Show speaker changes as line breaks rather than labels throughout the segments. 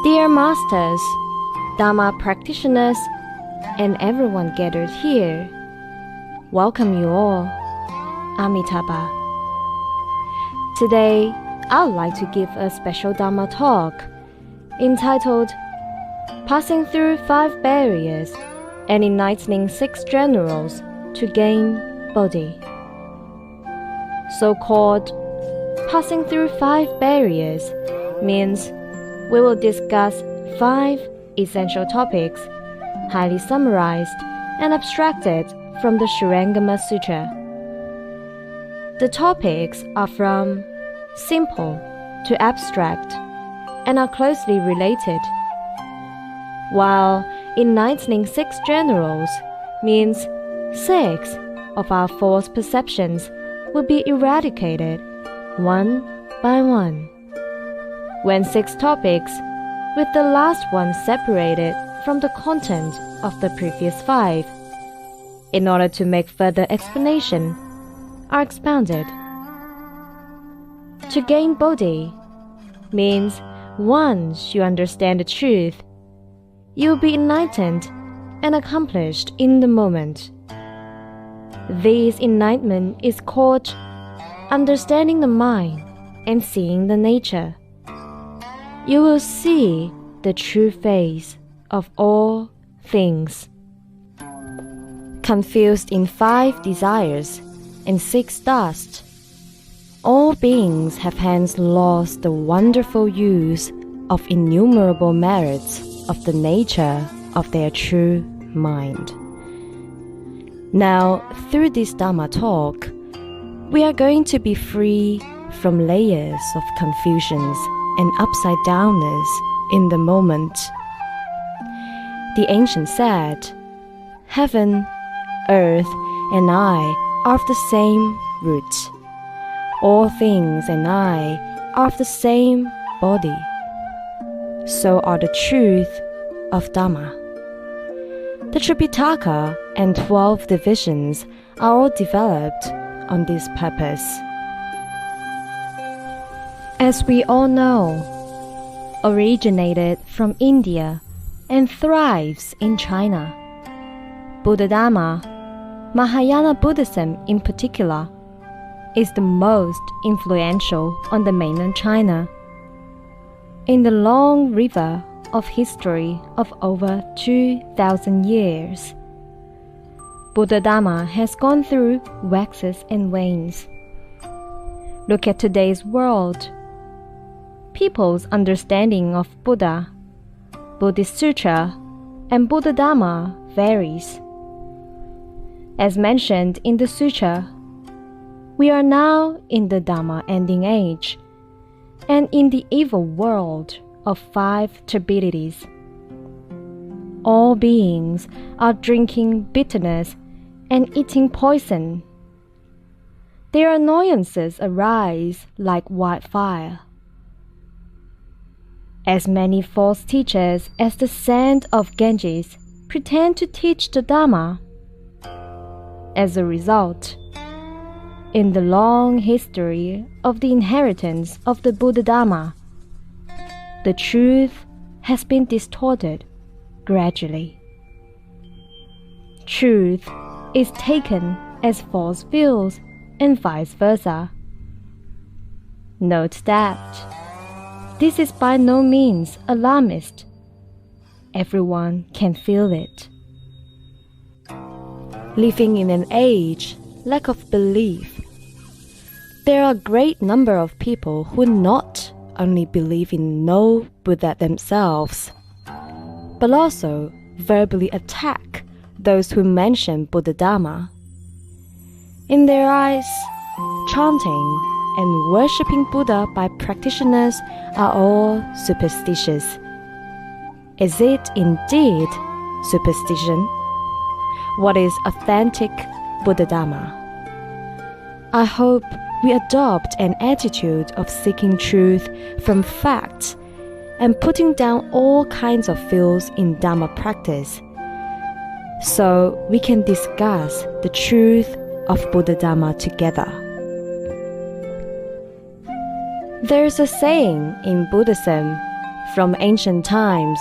Dear Masters, Dharma practitioners, and everyone gathered here, welcome you all, Amitabha. Today, I would like to give a special Dharma talk entitled Passing Through 5 Barriers and Enlightening 6 Generals to Gain Bodhi. So-called Passing Through 5 Barriers means we will discuss 5 essential topics, highly summarized and abstracted from the Shurangama Sutra. The topics are from simple to abstract and are closely related, while enlightening 6 generals means 6 of our false perceptions will be eradicated one by one. When 6 topics, with the last one separated from the content of the previous 5, in order to make further explanation, are expounded. To gain Bodhi means once you understand the truth, you will be enlightened and accomplished in the moment. This enlightenment is called understanding the mind and seeing the nature. You will see the true face of all things. Confused in 5 desires and 6 dust, all beings have hence lost the wonderful use of innumerable merits of the nature of their true mind. Now, through this Dharma talk, we are going to be free from layers of confusions and upside-downness in the moment. The ancients said, heaven, earth, and I are of the same root. All things and I are of the same body. So are the truth of Dhamma. The Tripitaka and 12 divisions are all developed on this purpose. As we all know, originated from India and thrives in China, Buddha Dharma, Mahayana Buddhism in particular, is the most influential on the mainland China. In the long river of history of over 2,000 years, Buddha Dharma has gone through waxes and wanes. Look at today's world. People's understanding of Buddha, Buddhist Sutra, and Buddha Dharma varies. As mentioned in the Sutra, we are now in the Dharma ending age, and in the evil world of 5 turbidities. All beings are drinking bitterness and eating poison. Their annoyances arise like wildfire. As many false teachers as the sand of Ganges pretend to teach the Dharma. As a result, in the long history of the inheritance of the Buddha Dharma, the truth has been distorted gradually. Truth is taken as false views and vice versa. Note that this is by no means alarmist. Everyone can feel it. Living in an age lack of belief, there are a great number of people who not only believe in no Buddha themselves, but also verbally attack those who mention Buddha Dharma. In their eyes, chanting and worshipping Buddha by practitioners are all superstitious. Is it indeed superstition? What is authentic Buddha Dharma? I hope we adopt an attitude of seeking truth from facts and putting down all kinds of fields in Dharma practice, so we can discuss the truth of Buddha Dharma together. There is a saying in Buddhism, from ancient times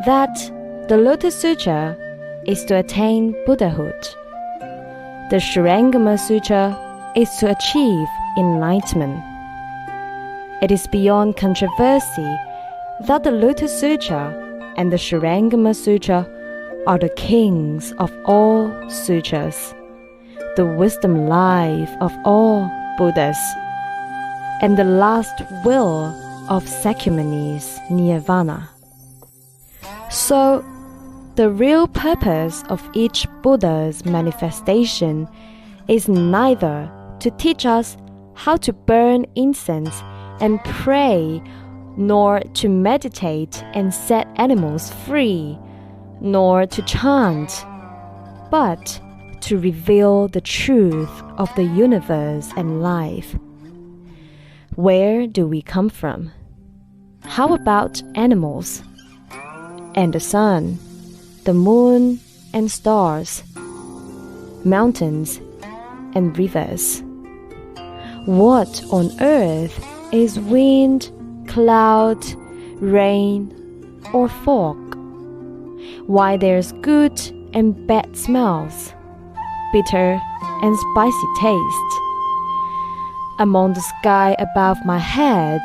that the Lotus Sutra is to attain Buddhahood. The Shurangama Sutra is to achieve enlightenment. It is beyond controversy that the Lotus Sutra and the Shurangama Sutra are the kings of all sutras, the wisdom life of all Buddhas, and the last will of Sakymuni's nirvana. So, the real purpose of each Buddha's manifestation is neither to teach us how to burn incense and pray, nor to meditate and set animals free, nor to chant, but to reveal the truth of the universe and life. Where do we come from? How about animals? And the sun, the moon and stars, mountains and rivers. What on earth is wind, cloud, rain, or fog? Why there's good and bad smells, bitter and spicy taste. Among the sky above my head,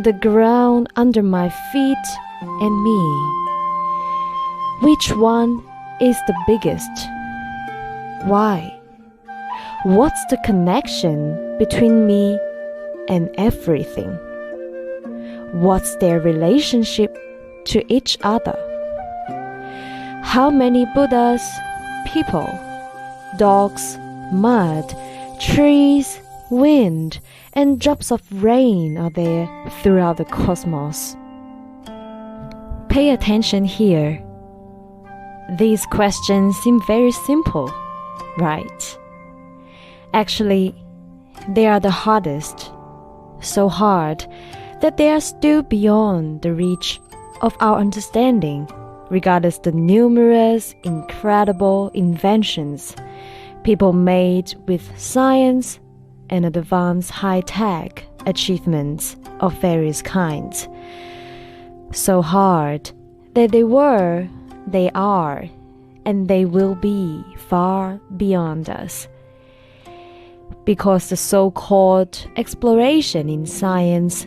the ground under my feet, and me. Which one is the biggest? Why? What's the connection between me and everything? What's their relationship to each other? How many Buddhas, people, dogs, mud, trees, wind, and drops of rain are there throughout the cosmos? Pay attention here. These questions seem very simple, right? Actually, they are the hardest, so hard that they are still beyond the reach of our understanding, regardless the numerous incredible inventions people made with science and advanced high-tech achievements of various kinds. So hard that they are, and they will be far beyond us. Because the so-called exploration in science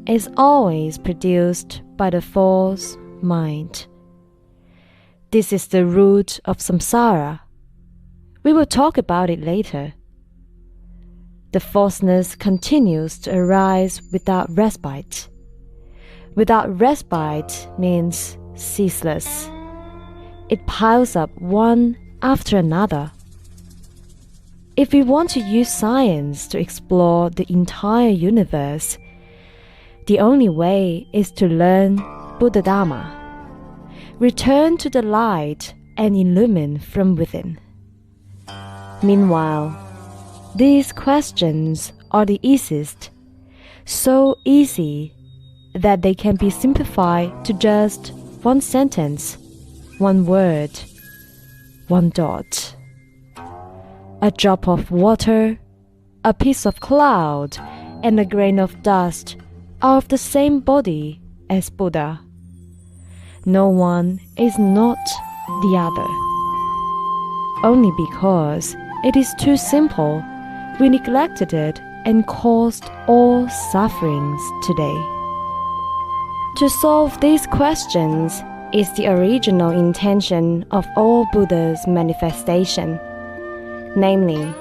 is always produced by the false mind. This is the root of samsara. We will talk about it later. The falseness continues to arise without respite. Without respite means ceaseless. It piles up one after another. If we want to use science to explore the entire universe, the only way is to learn Buddha Dharma. Return to the light and illumine from within. Meanwhile, these questions are the easiest, so easy that they can be simplified to just one sentence, one word, one dot. A drop of water, a piece of cloud, and a grain of dust are of the same body as Buddha. No one is not the other. Only because it is too simple, we neglected it and caused all sufferings today. To solve these questions is the original intention of all Buddha's manifestation, namely,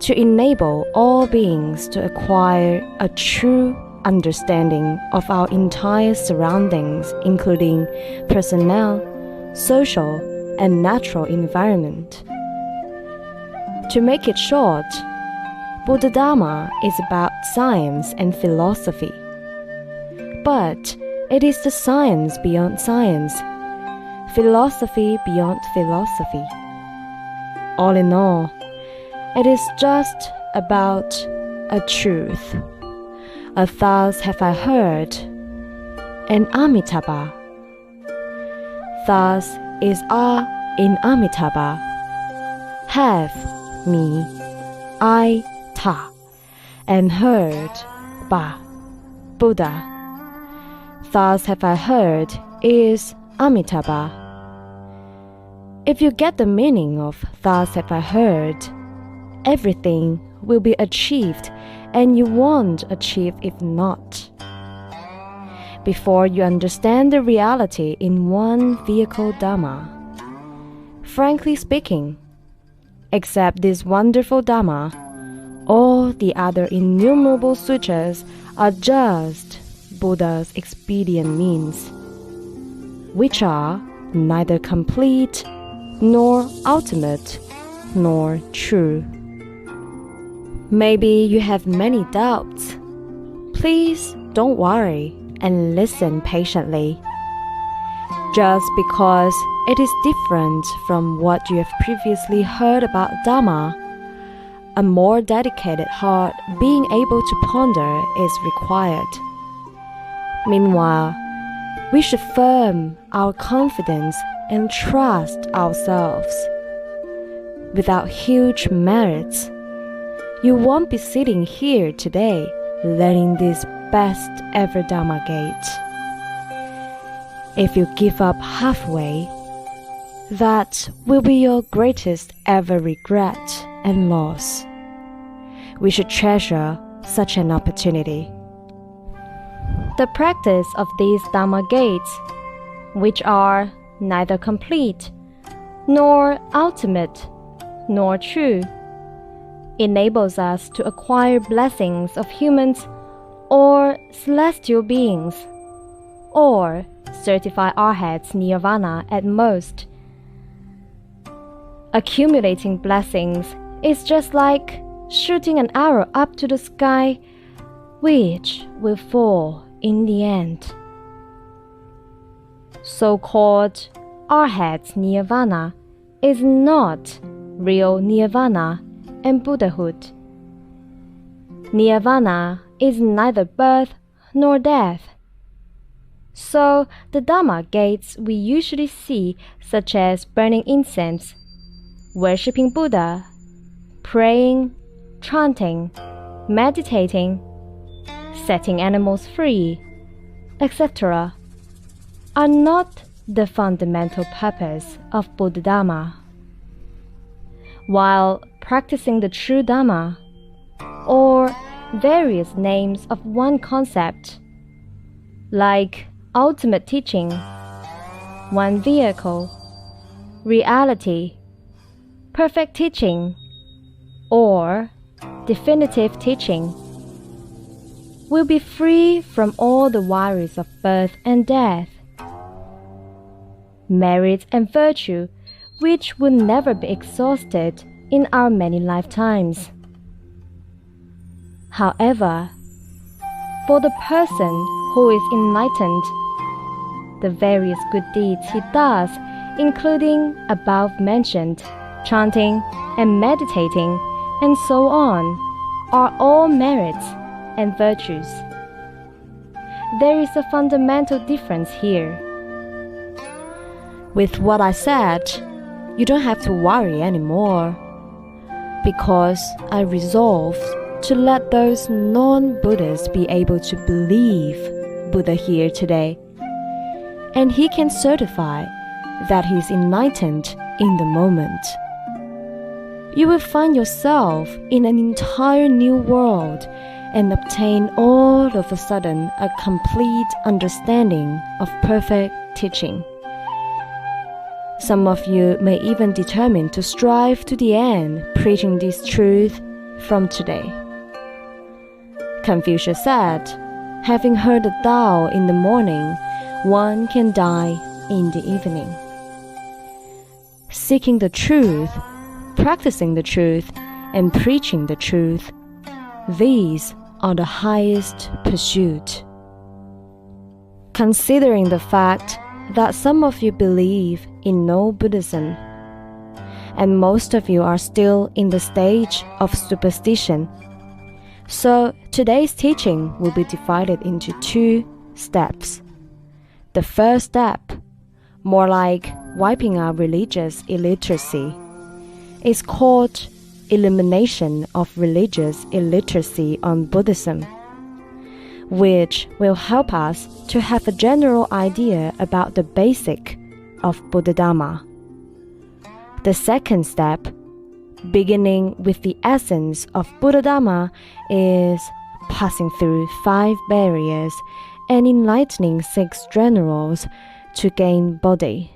to enable all beings to acquire a true understanding of our entire surroundings, including personnel, social, and natural environment. To make it short, Buddha Dharma is about science and philosophy. But it is the science beyond science, philosophy beyond philosophy. All in all, it is just about a truth. A thus have I heard, and Amitabha. Thus is A in Amitabha. Have, me, I, ta, and heard, ba, Buddha. thus have I heard is Amitabha. If you get the meaning of thus have I heard, everything will be achieved and you won't achieve if not. Before you understand the reality in one vehicle Dhamma, frankly speaking, except this wonderful Dhamma, all the other innumerable sutras are just Buddha's expedient means, which are neither complete, nor ultimate, nor true. Maybe you have many doubts. Please don't worry and listen patiently. Just because it is different from what you have previously heard about Dhamma, a more dedicated heart being able to ponder is required. Meanwhile, we should firm our confidence and trust ourselves. Without huge merits, you won't be sitting here today learning this best ever Dhamma gate. If you give up halfway, that will be your greatest ever regret and loss. We should treasure such an opportunity. The practice of these Dhamma gates, which are neither complete, nor ultimate, nor true, enables us to acquire blessings of humans or celestial beings, or certify arhats nirvana at most. Accumulating blessings is just like shooting an arrow up to the sky, which will fall in the end. So-called arhats nirvana is not real nirvana and Buddhahood. Nirvana is neither birth nor death. So the Dhamma gates we usually see, such as burning incense, worshipping Buddha, praying, chanting, meditating, setting animals free, etc., are not the fundamental purpose of Buddha Dhamma. While practicing the true Dhamma, or various names of one concept, like ultimate teaching, one vehicle, reality, perfect teaching, or definitive teaching, will be free from all the worries of birth and death, merit and virtue, which will never be exhausted in our many lifetimes. However, for the person who is enlightened, the various good deeds he does, including above-mentioned chanting and meditating and so on, are all merits and virtues. There is a fundamental difference here. With what I said, you don't have to worry anymore, because I resolved to let those non-Buddhists be able to believe Buddha here today, and he can certify that he is enlightened in the moment. You will find yourself in an entire new world and obtain all of a sudden a complete understanding of perfect teaching. Some of you may even determine to strive to the end preaching this truth from today. Confucius said, having heard the Tao in the morning, one can die in the evening. Seeking the truth, practicing the truth, and preaching the truth, these are the highest pursuit. Considering the fact that some of you believe in no Buddhism, and most of you are still in the stage of superstition, so today's teaching will be divided into 2 steps. The first step, more like wiping out religious illiteracy, is called elimination of religious illiteracy on Buddhism. which will help us to have a general idea about the basic of Buddha Dharma. The second step, beginning with the essence of Buddha Dharma, is passing through 5 barriers and enlightening 6 generals to gain Bodhi.